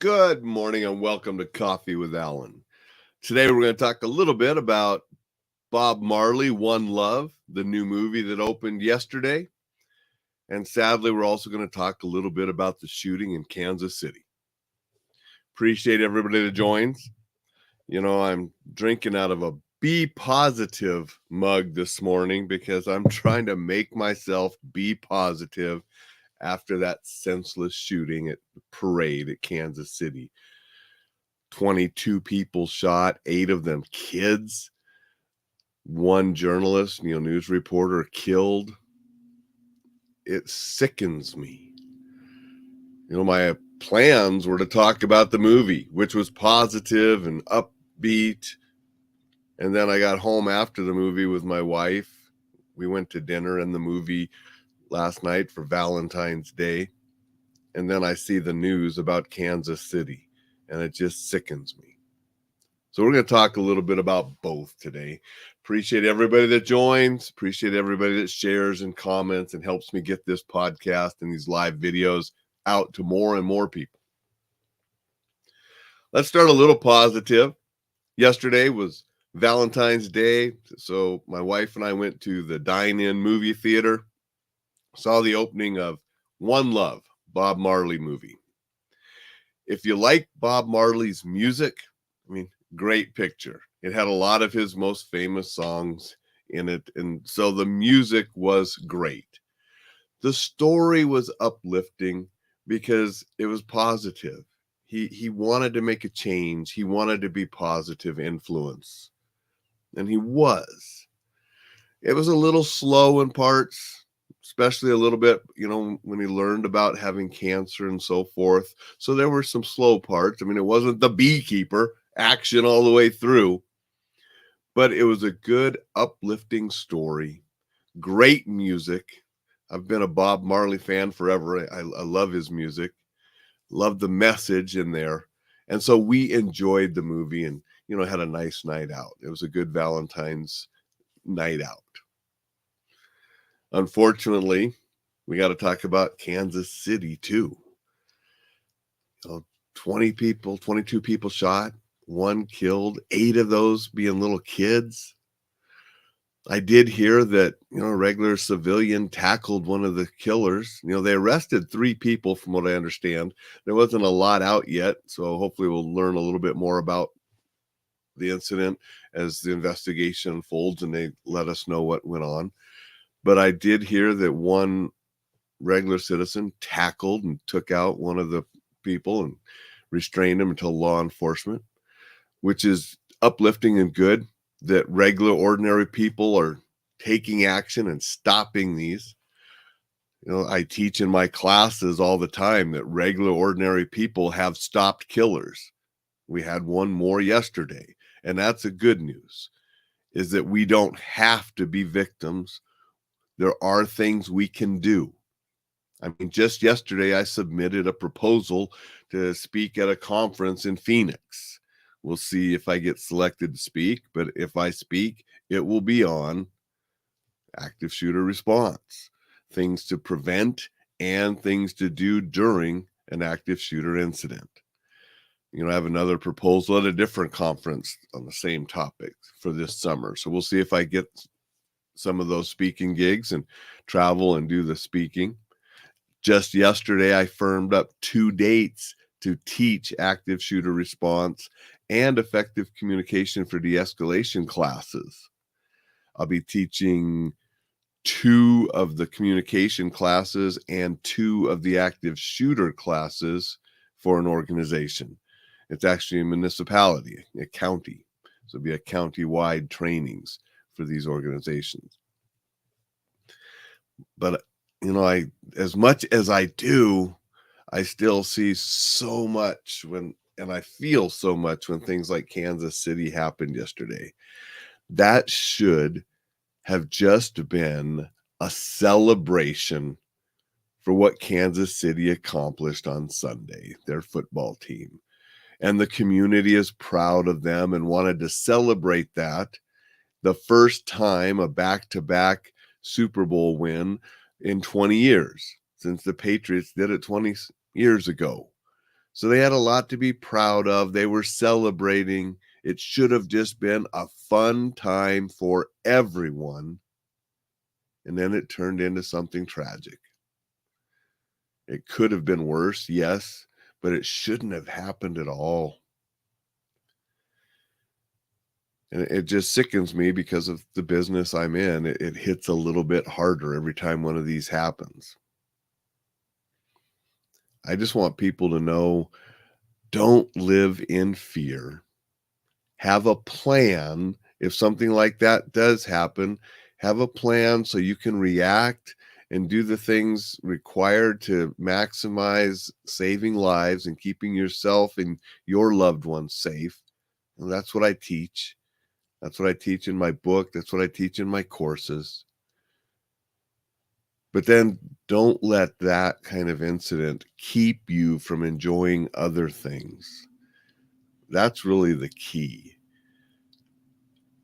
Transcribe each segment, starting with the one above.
Good morning and welcome to Coffee with Alain. Today we're going to talk a little bit about Bob Marley One Love, the new movie that opened yesterday. And sadly, we're also going to talk a little bit about the shooting in Kansas City. Appreciate everybody that joins. I'm drinking out of a be positive mug this morning because I'm trying to make myself be positive after that senseless shooting at the parade at Kansas City. 22 people shot, 8 of them kids. One journalist, news reporter killed. It sickens me. My plans were to talk about the movie, which was positive and upbeat. And then I got home after the movie with my wife. We went to dinner and the movie last night for Valentine's Day. And then I see the news about Kansas City, and it just sickens me. So we're going to talk a little bit about both today. Appreciate everybody that joins. Appreciate everybody that shares and comments and helps me get this podcast and these live videos out to more and more people. Let's start a little positive. Yesterday was Valentine's Day, so my wife and I went to the dine-in movie theater, saw the opening of One Love, Bob Marley movie. If you like Bob Marley's music, great picture. It had a lot of his most famous songs in it, and so the music was great. The story was uplifting because it was positive. He wanted to make a change. He wanted to be positive influence, and he was. It was a little slow in parts, especially a little bit, when he learned about having cancer and so forth. So there were some slow parts. It wasn't the beekeeper action all the way through, but it was a good uplifting story. Great music. I've been a Bob Marley fan forever. I love his music, love the message in there, and so we enjoyed the movie and had a nice night out. It was a good Valentine's night out. Unfortunately, we got to talk about Kansas City too. 22 people shot, 1 killed, 8 of those being little kids. I did hear that, a regular civilian tackled one of the killers. They arrested 3 people from what I understand. There wasn't a lot out yet, so hopefully we'll learn a little bit more about the incident as the investigation unfolds and they let us know what went on. But I did hear that one regular citizen tackled and took out one of the people and restrained him until law enforcement, which is uplifting and good that regular ordinary people are taking action and stopping these. I teach in my classes all the time that regular ordinary people have stopped killers. We had one more yesterday, and that's the good news, is that we don't have to be victims. There are things we can do. Just yesterday, I submitted a proposal to speak at a conference in Phoenix. We'll see if I get selected to speak, but if I speak, it will be on active shooter response, things to prevent and things to do during an active shooter incident. I have another proposal at a different conference on the same topic for this summer. So we'll see if I get some of those speaking gigs and travel and do the speaking. Just yesterday, I firmed up 2 dates to teach active shooter response and effective communication for de-escalation classes. I'll be teaching 2 of the communication classes and 2 of the active shooter classes for an organization. It's actually a municipality, a county. So it'll be a county-wide trainings for these organizations. But I, as much as I do, I still see so much and I feel so much when things like Kansas City happened yesterday. That should have just been a celebration for what Kansas City accomplished on Sunday, their football team. And the community is proud of them and wanted to celebrate that. The first time a back-to-back Super Bowl win in 20 years, since the Patriots did it 20 years ago. So they had a lot to be proud of. They were celebrating. It should have just been a fun time for everyone. And then it turned into something tragic. It could have been worse, yes, but it shouldn't have happened at all. And it just sickens me because of the business I'm in. It hits a little bit harder every time one of these happens. I just want people to know, don't live in fear. Have a plan. If something like that does happen, have a plan so you can react and do the things required to maximize saving lives and keeping yourself and your loved ones safe. And that's what I teach. That's what I teach in my book. That's what I teach in my courses. But then don't let that kind of incident keep you from enjoying other things. That's really the key.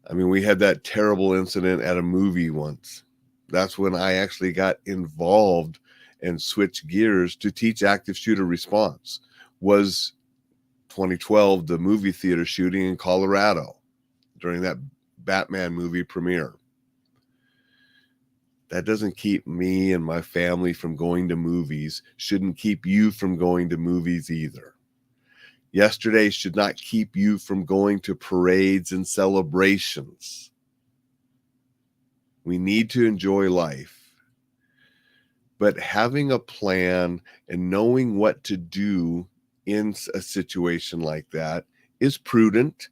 I mean, we had that terrible incident at a movie once. That's when I actually got involved and switched gears to teach active shooter response. Was 2012, the movie theater shooting in Colorado during that Batman movie premiere. That doesn't keep me and my family from going to movies. Shouldn't keep you from going to movies either. Yesterday should not keep you from going to parades and celebrations. We need to enjoy life. But having a plan and knowing what to do in a situation like that is prudent.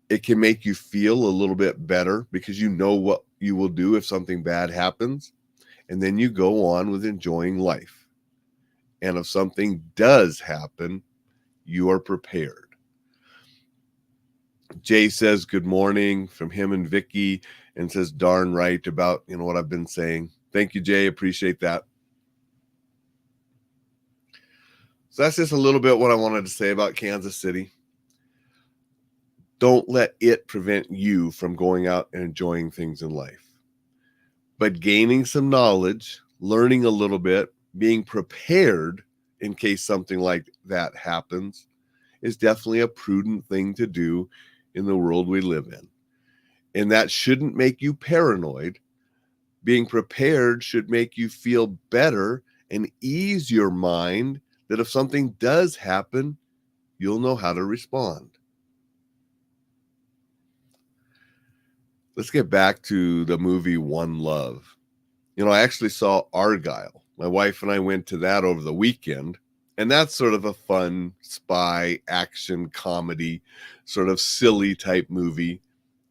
It can make you feel a little bit better because you know what you will do if something bad happens. And then you go on with enjoying life. And if something does happen, you are prepared. Jay says good morning from him and Vicky, and says darn right about what I've been saying. Thank you, Jay. Appreciate that. So that's just a little bit what I wanted to say about Kansas City. Don't let it prevent you from going out and enjoying things in life. But gaining some knowledge, learning a little bit, being prepared in case something like that happens is definitely a prudent thing to do in the world we live in. And that shouldn't make you paranoid. Being prepared should make you feel better and ease your mind that if something does happen, you'll know how to respond. Let's get back to the movie One Love. I actually saw Argyle. My wife and I went to that over the weekend. And that's sort of a fun spy action comedy, sort of silly type movie.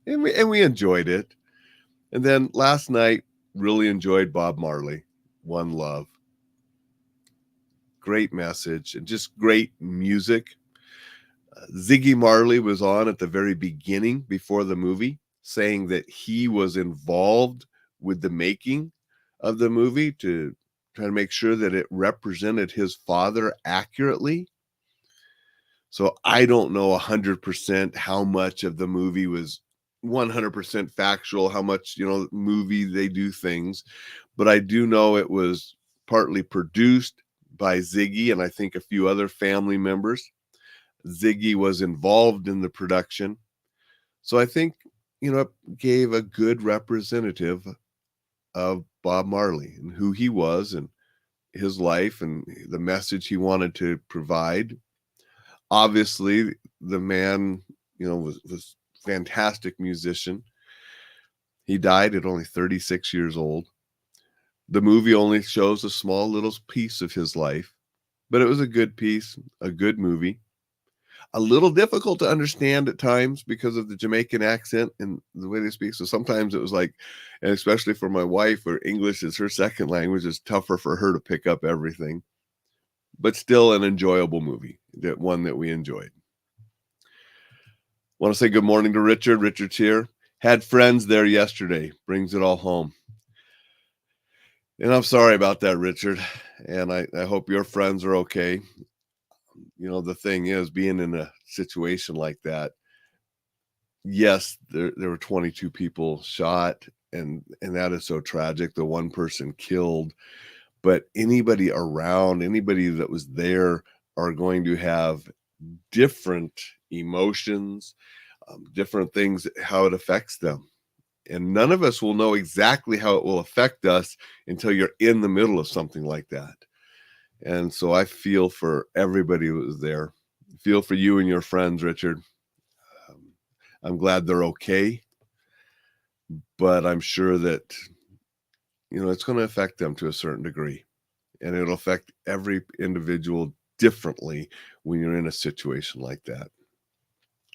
And we enjoyed it. And then last night, really enjoyed Bob Marley, One Love. Great message and just great music. Ziggy Marley was on at the very beginning before the movie, saying that he was involved with the making of the movie to try to make sure that it represented his father accurately. So I don't know 100% how much of the movie was 100% factual, how much, movie they do things, but I do know it was partly produced by Ziggy and I think a few other family members. Ziggy was involved in the production. So I think, it gave a good representative of Bob Marley and who he was and his life and the message he wanted to provide. Obviously, the man, was fantastic musician. He died at only 36 years old. The movie only shows a small little piece of his life, but it was a good piece, a good movie. A little difficult to understand at times because of the Jamaican accent and the way they speak. So sometimes it was like, and especially for my wife, where English is her second language, it's tougher for her to pick up everything. But still an enjoyable movie, that one that we enjoyed. Want to say good morning to Richard. Richard's here. Had friends there yesterday. Brings it all home. And I'm sorry about that, Richard. And I hope your friends are okay. The thing is, being in a situation like that, yes, there were 22 people shot, and that is so tragic. The one person killed, but anybody around, anybody that was there are going to have different emotions, different things, how it affects them. And none of us will know exactly how it will affect us until you're in the middle of something like that. And so I feel for everybody who was there. Feel for you and your friends, Richard. Um, I'm glad they're okay, but I'm sure that, it's going to affect them to a certain degree. And it'll affect every individual differently when you're in a situation like that.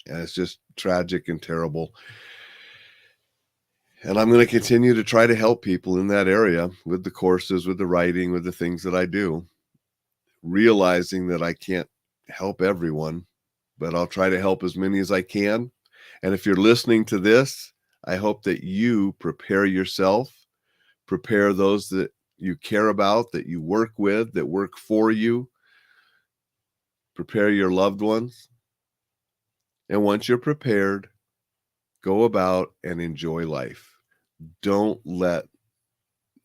And it's just tragic and terrible. And I'm going to continue to try to help people in that area with the courses, with the writing, with the things that I do, realizing that I can't help everyone, but I'll try to help as many as I can. And if you're listening to this, I hope that you prepare yourself, prepare those that you care about, that you work with, that work for you, prepare your loved ones. And once you're prepared, go about and enjoy life. Don't let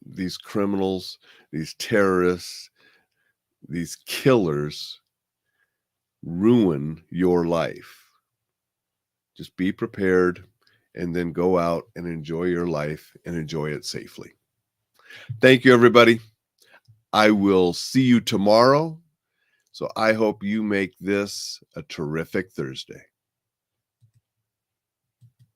these criminals, these terrorists, these killers ruin your life. Just be prepared and then go out and enjoy your life and enjoy it safely. Thank you, everybody. I will see you tomorrow. So I hope you make this a terrific Thursday.